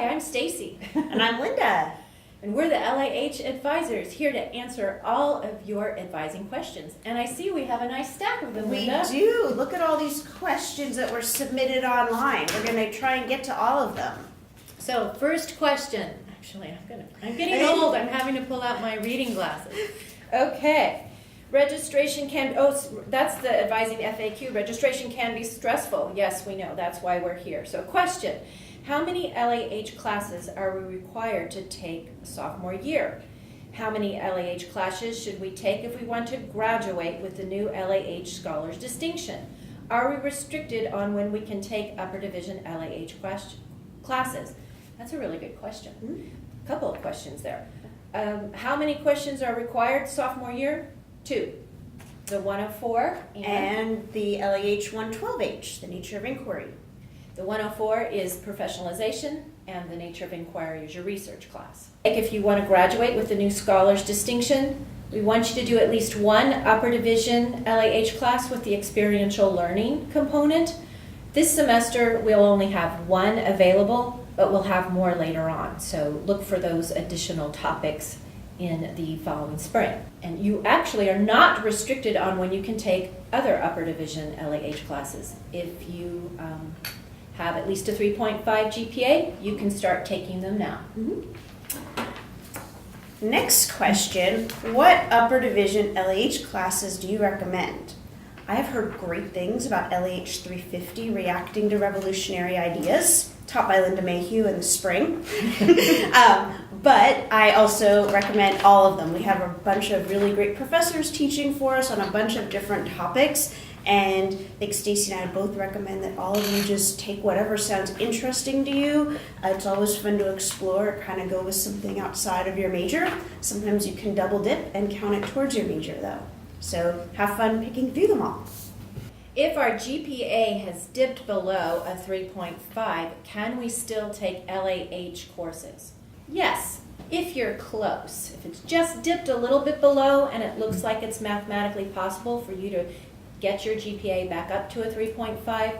Hi, I'm Stacey. And I'm Linda. And we're the LAH advisors, here to answer all of your advising questions. And I see we have a nice stack of them, Linda. We do. Look at all these questions that were submitted online. We're going to try and get to all of them. So, first question. Actually, I'm getting old. I'm having to pull out my reading glasses. Okay. Registration can, that's the advising FAQ. Registration can be stressful. Yes, we know. That's why we're here. So, question. How many LAH classes are we required to take sophomore year? How many LAH classes should we take if we want to graduate with the new LAH Scholars Distinction? Are we restricted on when we can take upper division LAH classes? That's a really good question. A couple of questions there. How many questions are required sophomore year? 2. The 104 and the LAH 112H, the nature of inquiry. The 104 is professionalization, and the nature of inquiry is your research class. If you want to graduate with the new Scholars Distinction, we want you to do at least one upper division LAH class with the experiential learning component. This semester, we'll only have one available, but we'll have more later on. So look for those additional topics in the following spring. And you actually are not restricted on when you can take other upper division LAH classes. If you have at least a 3.5 GPA, you can start taking them now. Next question, what upper division LAH classes do you recommend? I have heard great things about LAH 350, Reacting to Revolutionary Ideas, taught by Linda Mayhew in the spring. But I also recommend all of them. We have a bunch of really great professors teaching for us on a bunch of different topics. And I think Stacey and I both recommend that all of you just take whatever sounds interesting to you. It's always fun to explore, kind of go with something outside of your major. Sometimes you can double dip and count it towards your major though. So have fun picking through them all. If our GPA has dipped below a 3.5, can we still take LAH courses? Yes, if you're close. If it's just dipped a little bit below and it looks like it's mathematically possible for you to get your GPA back up to a 3.5,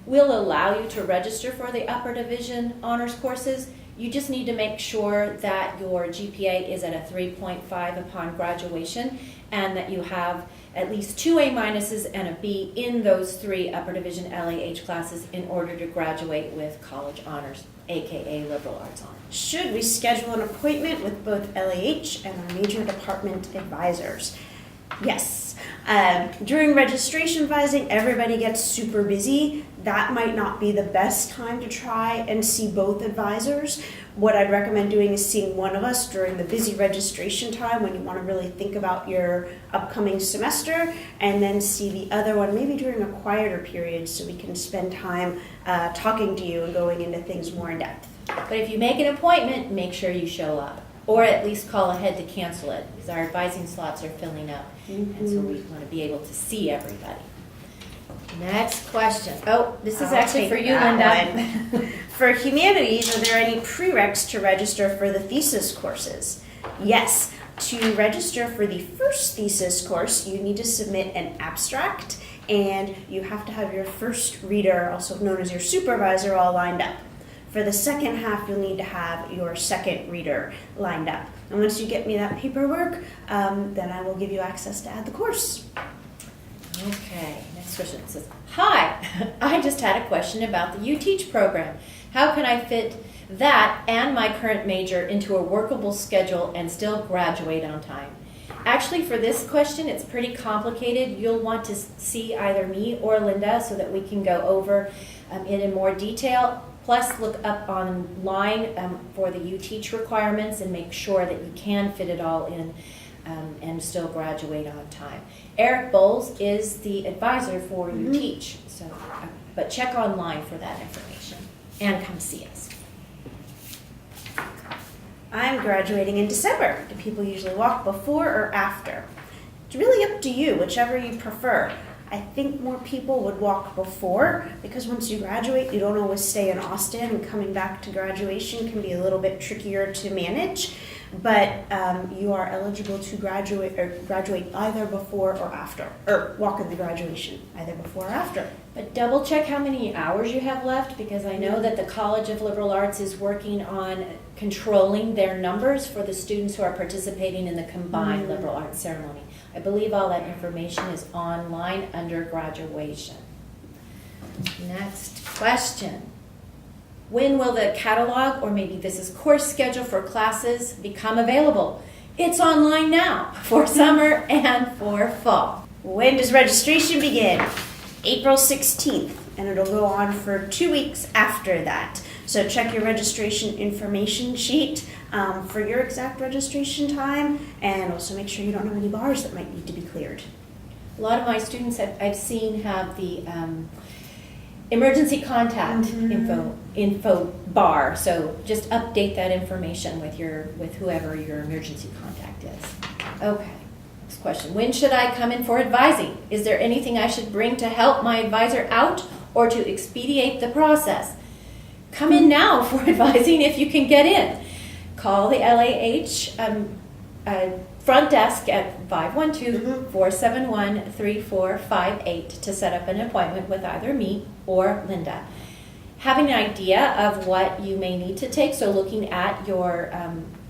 we'll allow you to register for the upper division honors courses. You just need to make sure that your GPA is at a 3.5 upon graduation and that you have at least 2 A minuses and a B in those 3 upper division LAH classes in order to graduate with college honors, aka liberal arts honors. Should we schedule an appointment with both LAH and our major department advisors? Yes. During registration advising, everybody gets super busy. That might not be the best time to try and see both advisors. What I'd recommend doing is seeing one of us during the busy registration time when you want to really think about your upcoming semester, and then see the other one maybe during a quieter period so we can spend time talking to you and going into things more in depth. But if you make an appointment, make sure you show up. Or at least call ahead to cancel it, because our advising slots are filling up. And so we want to be able to see everybody. Next question. Oh, this is actually for you, Linda. For humanities, are there any prereqs to register for the thesis courses? Yes. To register for the first thesis course, you need to submit an abstract, and you have to have your first reader, also known as your supervisor, all lined up. For the second half, you'll need to have your second reader lined up. And once you get me that paperwork, then I will give you access to add the course. Okay, next question. It says, hi, I just had a question about the UTeach program. How can I fit that and my current major into a workable schedule and still graduate on time? Actually, for this question, it's pretty complicated. You'll want to see either me or Linda so that we can go over it in more detail. Plus, look up online for the UTeach requirements and make sure that you can fit it all in and still graduate on time. Eric Bowles is the advisor for UTeach, so, but check online for that information and come see us. I'm graduating in December. Do people usually walk before or after? It's really up to you, whichever you prefer. I think more people would walk before, because once you graduate, you don't always stay in Austin, and coming back to graduation can be a little bit trickier to manage. but you are eligible to graduate either before or after, or walk in the graduation either before or after. But double check how many hours you have left, because I know that the College of Liberal Arts is working on controlling their numbers for the students who are participating in the combined liberal arts ceremony. I believe all that information is online under graduation. Next question. When will the catalog, or maybe this is course schedule for classes, become available? It's online now for summer and for fall. When does registration begin? April 16th, and it'll go on for 2 weeks after that. So check your registration information sheet for your exact registration time, and also make sure you don't have any bars that might need to be cleared. A lot of my students I've seen have the emergency contact info bar, so just update that information with whoever your emergency contact is. Okay, next question. When should I come in for advising? Is there anything I should bring to help my advisor out or to expedite the process? Come in now for advising if you can get in. Call the LAH front desk at 512-471-3458 to set up an appointment with either me or Linda. Having an idea of what you may need to take, so looking at your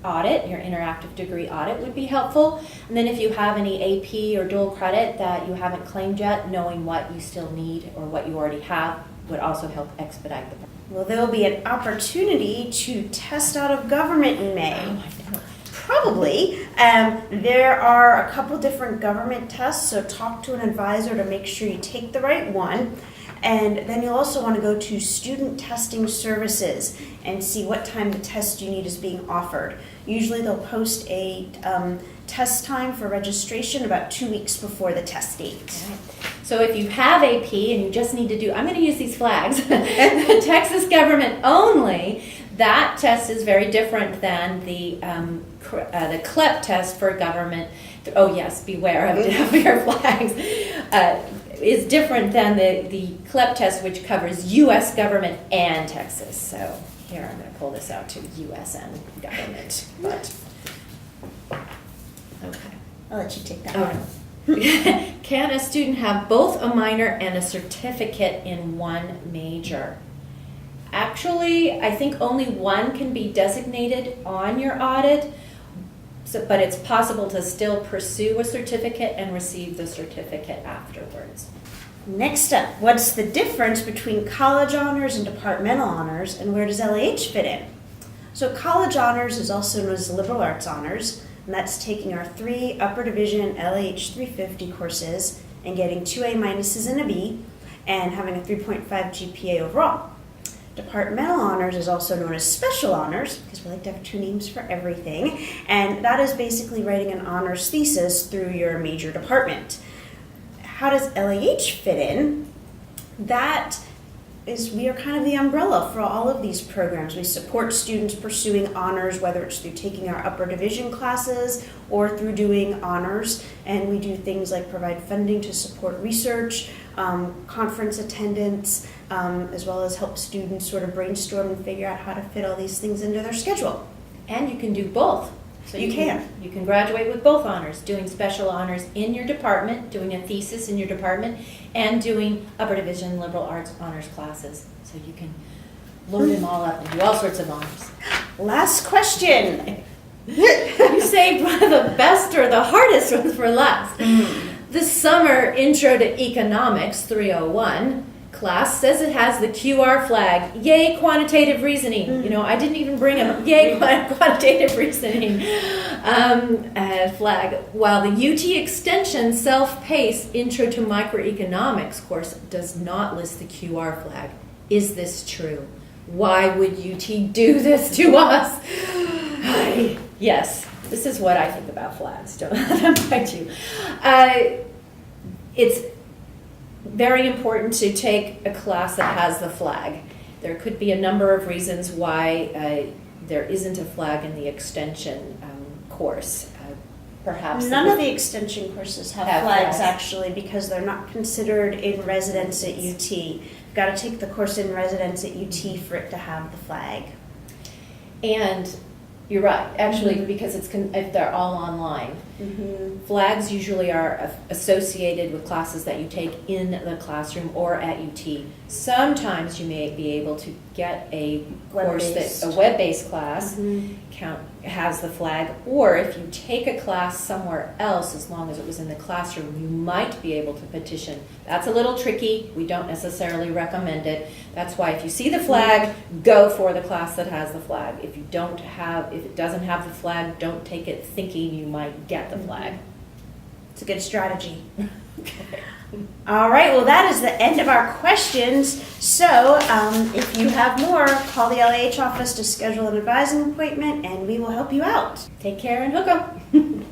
audit, your interactive degree audit would be helpful. And then if you have any AP or dual credit that you haven't claimed yet, knowing what you still need or what you already have would also help expedite the process. Well, there will be an opportunity to test out of government in May. Oh, I know. Probably. There are a couple different government tests, so talk to an advisor to make sure you take the right one. And then you'll also want to go to Student Testing Services and see what time the test you need is being offered. Usually they'll post a test time for registration about 2 weeks before the test date. Right. So if you have AP and you just need to do, I'm going to use these flags, the Texas government only, that test is very different than the CLEP test for government. Oh yes, beware of your flags. Is different than the CLEP test, which covers U.S. government and Texas. So here I'm going to pull this out to U.S. and government. But okay, I'll let you take that one. Can a student have both a minor and a certificate in one major? Actually, I think only one can be designated on your audit, but it's possible to still pursue a certificate and receive the certificate afterwards. Next up, what's the difference between college honors and departmental honors, and where does LAH fit in? So college honors is also known as liberal arts honors, and that's taking our 3 upper division LAH 350 courses and getting 2 A minuses and a B and having a 3.5 GPA overall. Departmental honors is also known as special honors, because we like to have 2 names for everything, and that is basically writing an honors thesis through your major department. How does LAH fit in? That is, we are kind of the umbrella for all of these programs. We support students pursuing honors, whether it's through taking our upper division classes or through doing honors, and we do things like provide funding to support research, conference attendance, as well as help students sort of brainstorm and figure out how to fit all these things into their schedule. And you can do both. So you can. You can graduate with both honors, doing special honors in your department, doing a thesis in your department, and doing upper division liberal arts honors classes. So you can load them all up and do all sorts of honors. Last question. You saved one of the best or the hardest ones for last. The summer Intro to Economics 301 class says it has the QR flag. Yay, quantitative reasoning. You know, I didn't even bring them. Yay, quantitative reasoning flag. While the UT Extension Self-Paced Intro to Microeconomics course does not list the QR flag. Is this true? Why would UT do this to us? Yes, this is what I think about flags. Don't let them fight you. It's very important to take a class that has the flag. There could be a number of reasons why there isn't a flag in the extension course. Perhaps none of the extension courses have flags actually, because they're not considered in residence at UT. You've got to take the course in residence at UT for it to have the flag. And You're right, actually, because if they're all online. Flags usually are associated with classes that you take in the classroom or at UT. Sometimes you may be able to get a web-based class has the flag, or if you take a class somewhere else, as long as it was in the classroom, you might be able to petition. That's a little tricky. We don't necessarily recommend it. That's why if you see the flag, go for the class that has the flag. If it doesn't have the flag, don't take it thinking you might get the flag. It's a good strategy. Okay. All right, well, that is the end of our questions. So if you have more, call the LAH office to schedule an advising appointment, and we will help you out. Take care and hook 'em.